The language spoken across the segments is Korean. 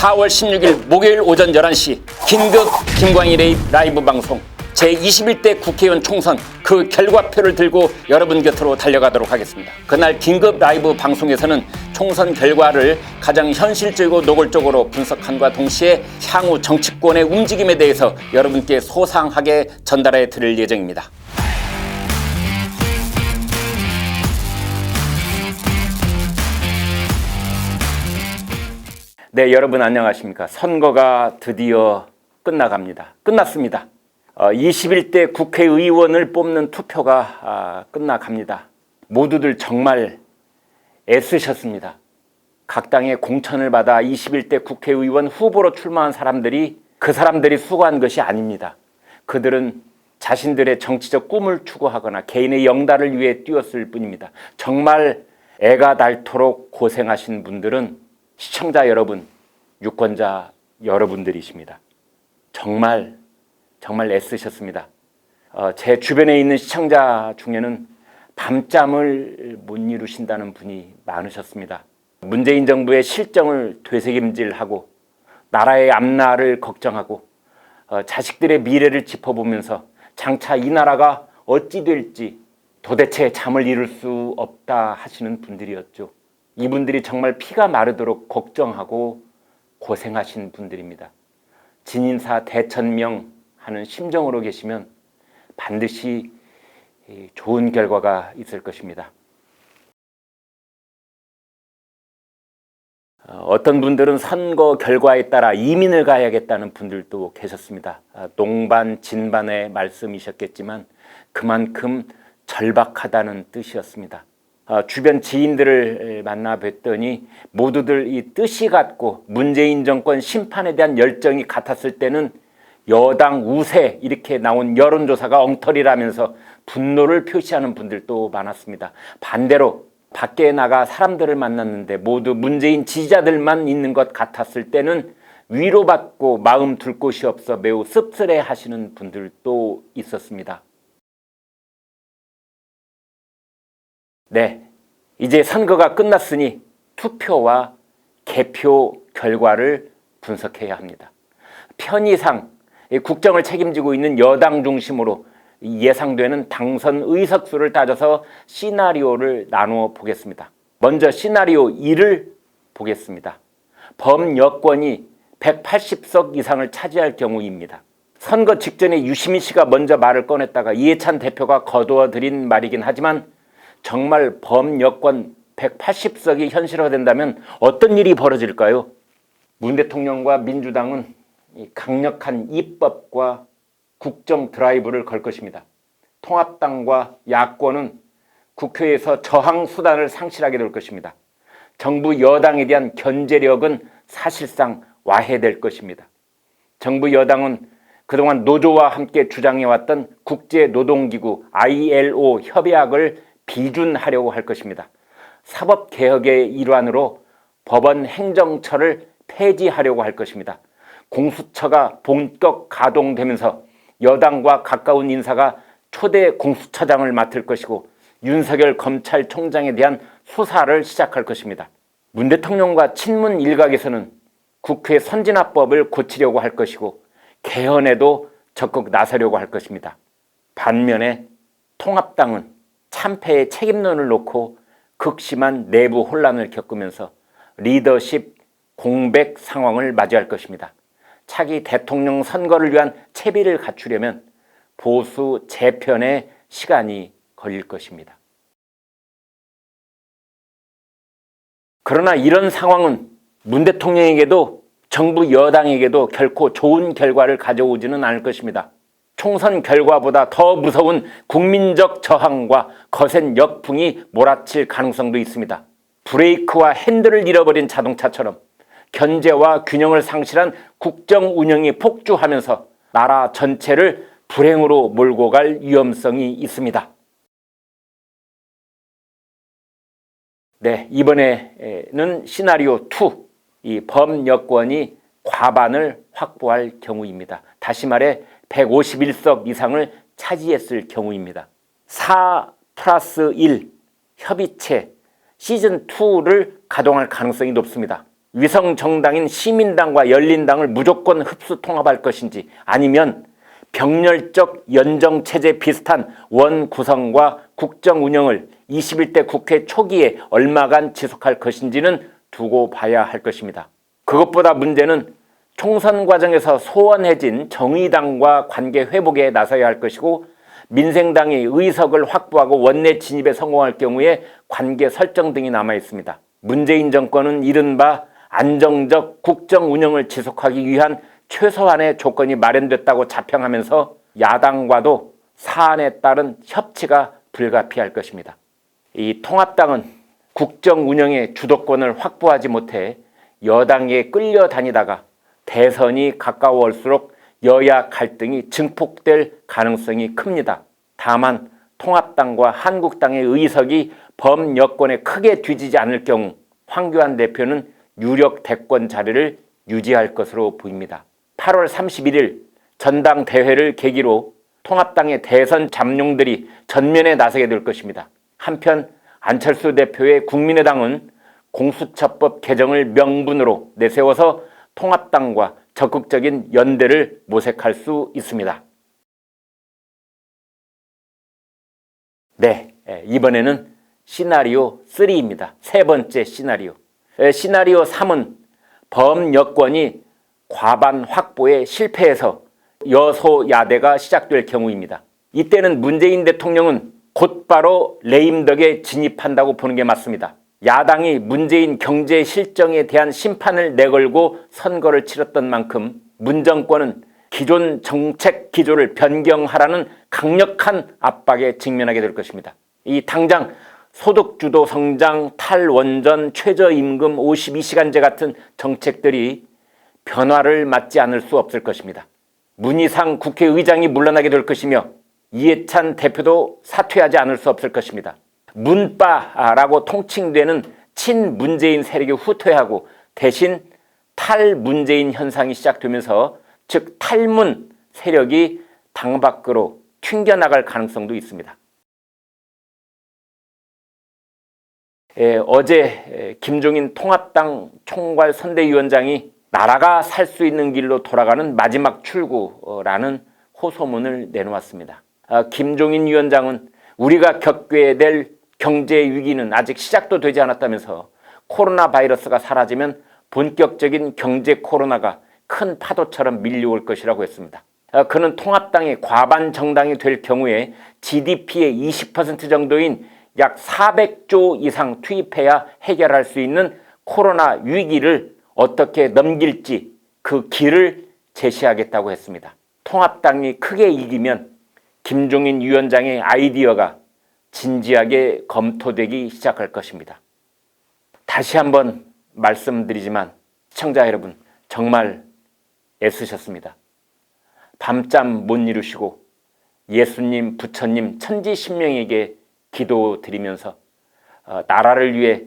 4월 16일 목요일 오전 11시 긴급 김광일의 라이브 방송 제21대 국회의원 총선 그 결과표를 들고 여러분 곁으로 달려가도록 하겠습니다. 그날 긴급 라이브 방송에서는 총선 결과를 가장 현실적이고 노골적으로 분석함과 동시에 향후 정치권의 움직임에 대해서 여러분께 소상하게 전달해 드릴 예정입니다. 네, 여러분 안녕하십니까. 선거가 드디어 끝났습니다. 21대 국회의원을 뽑는 투표가 끝나갑니다. 모두들 정말 애쓰셨습니다. 각 당의 공천을 받아 21대 국회의원 후보로 출마한 사람들이 그 사람들이 수고한 것이 아닙니다. 그들은 자신들의 정치적 꿈을 추구하거나 개인의 영달을 위해 뛰었을 뿐입니다. 정말 애가 닳도록 고생하신 분들은 시청자 여러분, 유권자 여러분들이십니다. 정말 애쓰셨습니다. 제 주변에 있는 시청자 중에는 밤잠을 못 이루신다는 분이 많으셨습니다. 문재인 정부의 실정을 되새김질하고 나라의 앞날을 걱정하고 자식들의 미래를 짚어보면서 장차 이 나라가 어찌 될지 도대체 잠을 이룰 수 없다 하시는 분들이었죠. 이분들이 정말 피가 마르도록 걱정하고 고생하신 분들입니다. 진인사 대천명 하는 심정으로 계시면 반드시 좋은 결과가 있을 것입니다. 어떤 분들은 선거 결과에 따라 이민을 가야겠다는 분들도 계셨습니다. 농반 진반의 말씀이셨겠지만 그만큼 절박하다는 뜻이었습니다. 주변 지인들을 만나 뵀더니 모두들 이 뜻이 같고 문재인 정권 심판에 대한 열정이 같았을 때는 여당 우세 이렇게 나온 여론조사가 엉터리라면서 분노를 표시하는 분들도 많았습니다. 반대로 밖에 나가 사람들을 만났는데 모두 문재인 지지자들만 있는 것 같았을 때는 위로받고 마음 둘 곳이 없어 매우 씁쓸해 하시는 분들도 있었습니다. 네, 이제 선거가 끝났으니 투표와 개표 결과를 분석해야 합니다. 편의상 국정을 책임지고 있는 여당 중심으로 예상되는 당선 의석수를 따져서 시나리오를 나누어 보겠습니다. 먼저 시나리오 1을 보겠습니다. 범여권이 180석 이상을 차지할 경우입니다. 선거 직전에 유시민 씨가 먼저 말을 꺼냈다가 이해찬 대표가 거두어들인 말이긴 하지만 정말 범여권 180석이 현실화된다면 어떤 일이 벌어질까요? 문 대통령과 민주당은 강력한 입법과 국정 드라이브를 걸 것입니다. 통합당과 야권은 국회에서 저항 수단을 상실하게 될 것입니다. 정부 여당에 대한 견제력은 사실상 와해될 것입니다. 정부 여당은 그동안 노조와 함께 주장해왔던 국제노동기구 ILO 협약을 비준하려고 할 것입니다. 사법개혁의 일환으로 법원 행정처를 폐지하려고 할 것입니다. 공수처가 본격 가동되면서 여당과 가까운 인사가 초대 공수처장을 맡을 것이고 윤석열 검찰총장에 대한 수사를 시작할 것입니다. 문 대통령과 친문 일각에서는 국회 선진화법을 고치려고 할 것이고 개헌에도 적극 나서려고 할 것입니다. 반면에 통합당은 참패의 책임론을 놓고 극심한 내부 혼란을 겪으면서 리더십 공백 상황을 맞이할 것입니다. 차기 대통령 선거를 위한 채비를 갖추려면 보수 재편에 시간이 걸릴 것입니다. 그러나 이런 상황은 문 대통령에게도 정부 여당에게도 결코 좋은 결과를 가져오지는 않을 것입니다. 총선 결과보다 더 무서운 국민적 저항과 거센 역풍이 몰아칠 가능성도 있습니다. 브레이크와 핸들을 잃어버린 자동차처럼 견제와 균형을 상실한 국정 운영이 폭주하면서 나라 전체를 불행으로 몰고 갈 위험성이 있습니다. 네, 이번에는 시나리오 2, 이 범여권이 과반을 확보할 경우입니다. 다시 말해 151석 이상을 차지했을 경우입니다. 4+1 협의체 시즌2를 가동할 가능성이 높습니다. 위성정당인 시민당과 열린당을 무조건 흡수 통합할 것인지, 아니면 병렬적 연정체제 비슷한 원 구성과 국정 운영을 21대 국회 초기에 얼마간 지속할 것인지는 두고 봐야 할 것입니다. 그것보다 문제는 총선 과정에서 소원해진 정의당과 관계 회복에 나서야 할 것이고, 민생당이 의석을 확보하고 원내 진입에 성공할 경우에 관계 설정 등이 남아 있습니다. 문재인 정권은 이른바 안정적 국정 운영을 지속하기 위한 최소한의 조건이 마련됐다고 자평하면서 야당과도 사안에 따른 협치가 불가피할 것입니다. 이 통합당은 국정 운영의 주도권을 확보하지 못해 여당에 끌려다니다가 대선이 가까워올수록 여야 갈등이 증폭될 가능성이 큽니다. 다만 통합당과 한국당의 의석이 범여권에 크게 뒤지지 않을 경우 황교안 대표는 유력 대권 자리를 유지할 것으로 보입니다. 8월 31일 전당대회를 계기로 통합당의 대선 잠룡들이 전면에 나서게 될 것입니다. 한편 안철수 대표의 국민의당은 공수처법 개정을 명분으로 내세워서 통합당과 적극적인 연대를 모색할 수 있습니다. 네, 이번에는 시나리오 3입니다. 세 번째 시나리오. 시나리오 3은 범여권이 과반 확보에 실패해서 여소야대가 시작될 경우입니다. 이때는 문재인 대통령은 곧바로 레임덕에 진입한다고 보는 게 맞습니다. 야당이 문재인 경제 실정에 대한 심판을 내걸고 선거를 치렀던 만큼 문 정권은 기존 정책 기조를 변경하라는 강력한 압박에 직면하게 될 것입니다. 이 당장 소득주도 성장, 탈원전, 최저임금, 52시간제 같은 정책들이 변화를 맞지 않을 수 없을 것입니다. 문희상 국회의장이 물러나게 될 것이며 이해찬 대표도 사퇴하지 않을 수 없을 것입니다. 문바라고 통칭되는 친문재인 세력이 후퇴하고 대신 탈문재인 현상이 시작되면서, 즉 탈문 세력이 당 밖으로 튕겨나갈 가능성도 있습니다. 어제 김종인 통합당 총괄 선대위원장이 나라가 살 수 있는 길로 돌아가는 마지막 출구라는 호소문을 내놓았습니다. 김종인 위원장은 우리가 겪게 될 경제 위기는 아직 시작도 되지 않았다면서 코로나 바이러스가 사라지면 본격적인 경제 코로나가 큰 파도처럼 밀려올 것이라고 했습니다. 그는 통합당이 과반 정당이 될 경우에 GDP의 20% 정도인 약 400조 이상 투입해야 해결할 수 있는 코로나 위기를 어떻게 넘길지 그 길을 제시하겠다고 했습니다. 통합당이 크게 이기면 김종인 위원장의 아이디어가 진지하게 검토되기 시작할 것입니다. 다시 한번 말씀드리지만 시청자 여러분, 정말 애쓰셨습니다. 밤잠 못 이루시고 예수님, 부처님, 천지신명에게 기도드리면서 나라를 위해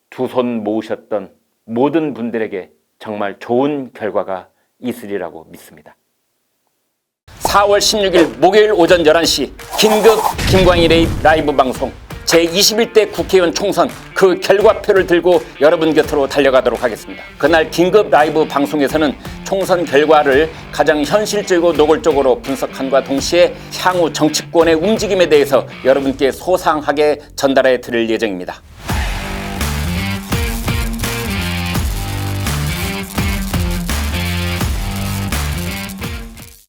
두 손 모으셨던 모든 분들에게 정말 좋은 결과가 있으리라고 믿습니다. 4월 16일 목요일 오전 11시 긴급 김광일의 라이브 방송, 제21대 국회의원 총선 그 결과표를 들고 여러분 곁으로 달려가도록 하겠습니다. 그날 긴급 라이브 방송에서는 총선 결과를 가장 현실적이고 노골적으로 분석함과 동시에 향후 정치권의 움직임에 대해서 여러분께 소상하게 전달해 드릴 예정입니다.